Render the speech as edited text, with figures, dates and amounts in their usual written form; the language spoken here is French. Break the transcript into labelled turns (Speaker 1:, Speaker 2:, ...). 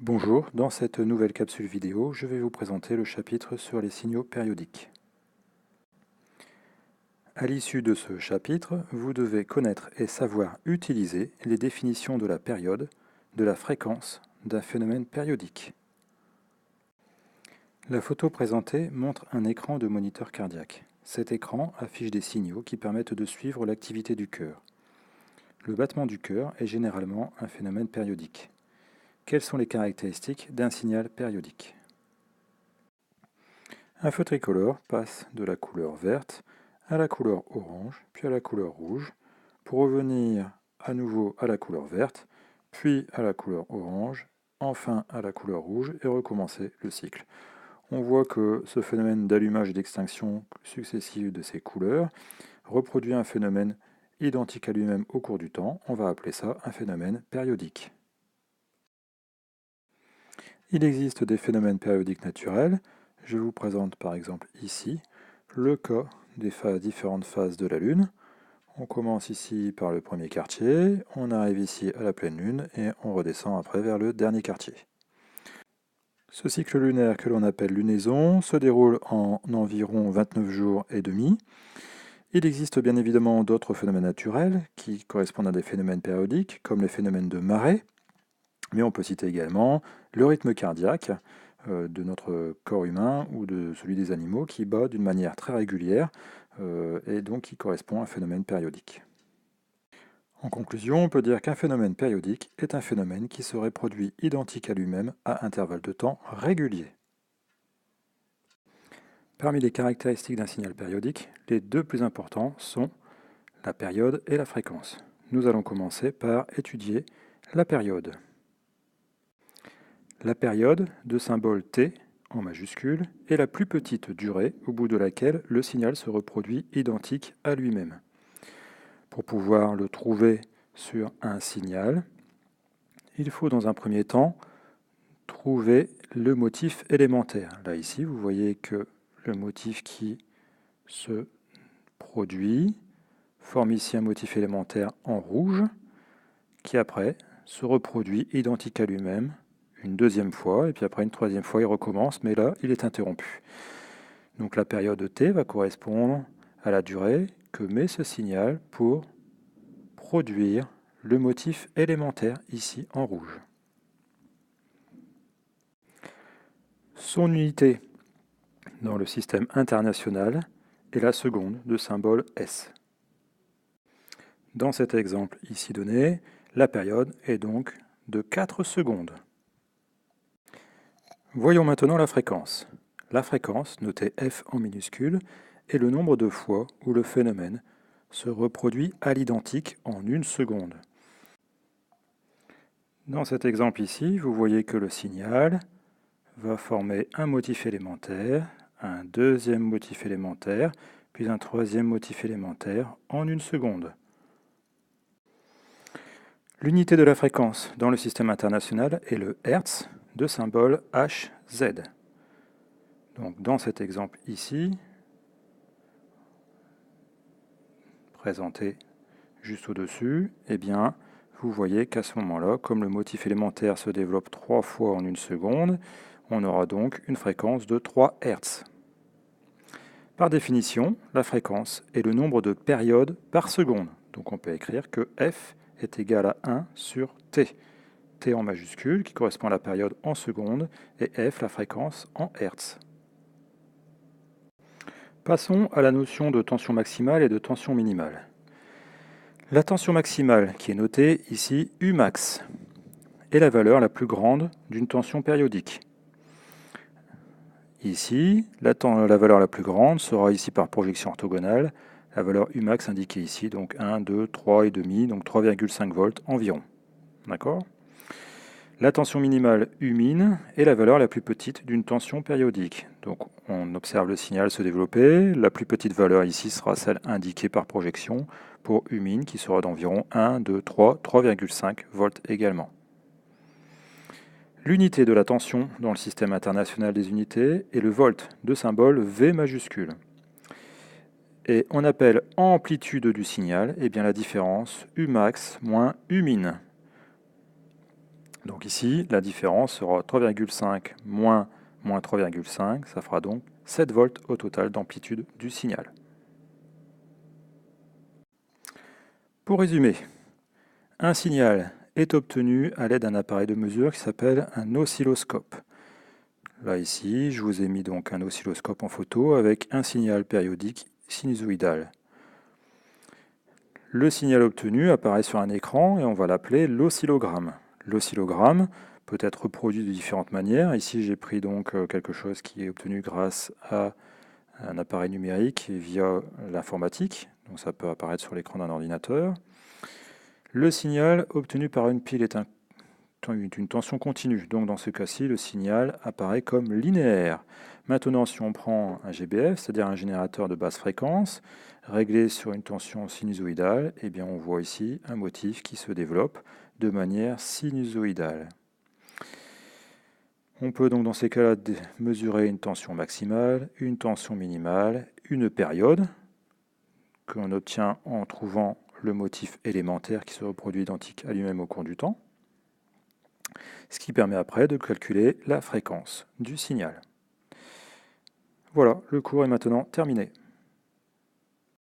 Speaker 1: Bonjour, dans cette nouvelle capsule vidéo, je vais vous présenter le chapitre sur les signaux périodiques. À l'issue de ce chapitre, vous devez connaître et savoir utiliser les définitions de la période, de la fréquence d'un phénomène périodique. La photo présentée montre un écran de moniteur cardiaque. Cet écran affiche des signaux qui permettent de suivre l'activité du cœur. Le battement du cœur est généralement un phénomène périodique. Quelles sont les caractéristiques d'un signal périodique ? Un feu tricolore passe de la couleur verte à la couleur orange, puis à la couleur rouge, pour revenir à nouveau à la couleur verte, puis à la couleur orange, enfin à la couleur rouge, et recommencer le cycle. On voit que ce phénomène d'allumage et d'extinction successive de ces couleurs reproduit un phénomène identique à lui-même au cours du temps. On va appeler ça un phénomène périodique. Il existe des phénomènes périodiques naturels. Je vous présente par exemple ici le cas des différentes phases de la Lune. On commence ici par le premier quartier, on arrive ici à la pleine Lune et on redescend après vers le dernier quartier. Ce cycle lunaire que l'on appelle lunaison se déroule en environ 29 jours et demi. Il existe bien évidemment d'autres phénomènes naturels qui correspondent à des phénomènes périodiques, comme les phénomènes de marée, mais on peut citer également le rythme cardiaque de notre corps humain ou de celui des animaux qui bat d'une manière très régulière et donc qui correspond à un phénomène périodique. En conclusion, on peut dire qu'un phénomène périodique est un phénomène qui se reproduit identique à lui-même à intervalles de temps réguliers. Parmi les caractéristiques d'un signal périodique, les deux plus importants sont la période et la fréquence. Nous allons commencer par étudier la période. La période, de symbole T en majuscule, est la plus petite durée au bout de laquelle le signal se reproduit identique à lui-même. Pour pouvoir le trouver sur un signal, il faut dans un premier temps trouver le motif élémentaire. Là ici, vous voyez que le motif qui se produit forme ici un motif élémentaire en rouge qui après se reproduit identique à lui-même une deuxième fois, et puis après une troisième fois, il recommence, mais là, il est interrompu. Donc la période T va correspondre à la durée que met ce signal pour produire le motif élémentaire ici en rouge. Son unité dans le système international est la seconde de symbole S. Dans cet exemple ici donné, la période est donc de 4 secondes. Voyons maintenant la fréquence. La fréquence, notée F en minuscule, est le nombre de fois où le phénomène se reproduit à l'identique en 1 seconde. Dans cet exemple ici, vous voyez que le signal va former un motif élémentaire, un deuxième motif élémentaire, puis un troisième motif élémentaire en 1 seconde. L'unité de la fréquence dans le système international est le Hertz, de symbole Hz. Donc dans cet exemple ici, présenté juste au-dessus, eh bien, vous voyez qu'à ce moment-là, comme le motif élémentaire se développe 3 fois en 1 seconde, on aura donc une fréquence de 3 Hz. Par définition, la fréquence est le nombre de périodes par seconde. Donc on peut écrire que F est égal à 1 sur T. T en majuscule, qui correspond à la période en secondes, et F, la fréquence, en Hertz. Passons à la notion de tension maximale et de tension minimale. La tension maximale, qui est notée ici Umax, est la valeur la plus grande d'une tension périodique. Ici, la valeur la plus grande sera ici par projection orthogonale, la valeur Umax indiquée ici, donc 1, 2, 3,5, donc 3,5 volts environ. D'accord ? La tension minimale Umin est la valeur la plus petite d'une tension périodique. Donc on observe le signal se développer. La plus petite valeur ici sera celle indiquée par projection pour Umin qui sera d'environ 1, 2, 3, 3,5 volts également. L'unité de la tension dans le système international des unités est le volt de symbole V majuscule. Et on appelle amplitude du signal la différence Umax moins Umin. Donc ici, la différence sera 3,5 moins 3,5, ça fera donc 7 volts au total d'amplitude du signal. Pour résumer, un signal est obtenu à l'aide d'un appareil de mesure qui s'appelle un oscilloscope. Là ici, je vous ai mis donc un oscilloscope en photo avec un signal périodique sinusoïdal. Le signal obtenu apparaît sur un écran et on va l'appeler l'oscillogramme. L'oscillogramme peut être reproduit de différentes manières. Ici, j'ai pris donc quelque chose qui est obtenu grâce à un appareil numérique et via l'informatique. Donc ça peut apparaître sur l'écran d'un ordinateur. Le signal obtenu par une pile est une tension continue. Donc dans ce cas-ci, le signal apparaît comme linéaire. Maintenant, si on prend un GBF, c'est-à-dire un générateur de basse fréquence, réglé sur une tension sinusoïdale, eh bien on voit ici un motif qui se développe de manière sinusoïdale. On peut donc dans ces cas-là mesurer une tension maximale, une tension minimale, une période, que l'on obtient en trouvant le motif élémentaire qui se reproduit identique à lui-même au cours du temps, ce qui permet après de calculer la fréquence du signal. Voilà, le cours est maintenant terminé.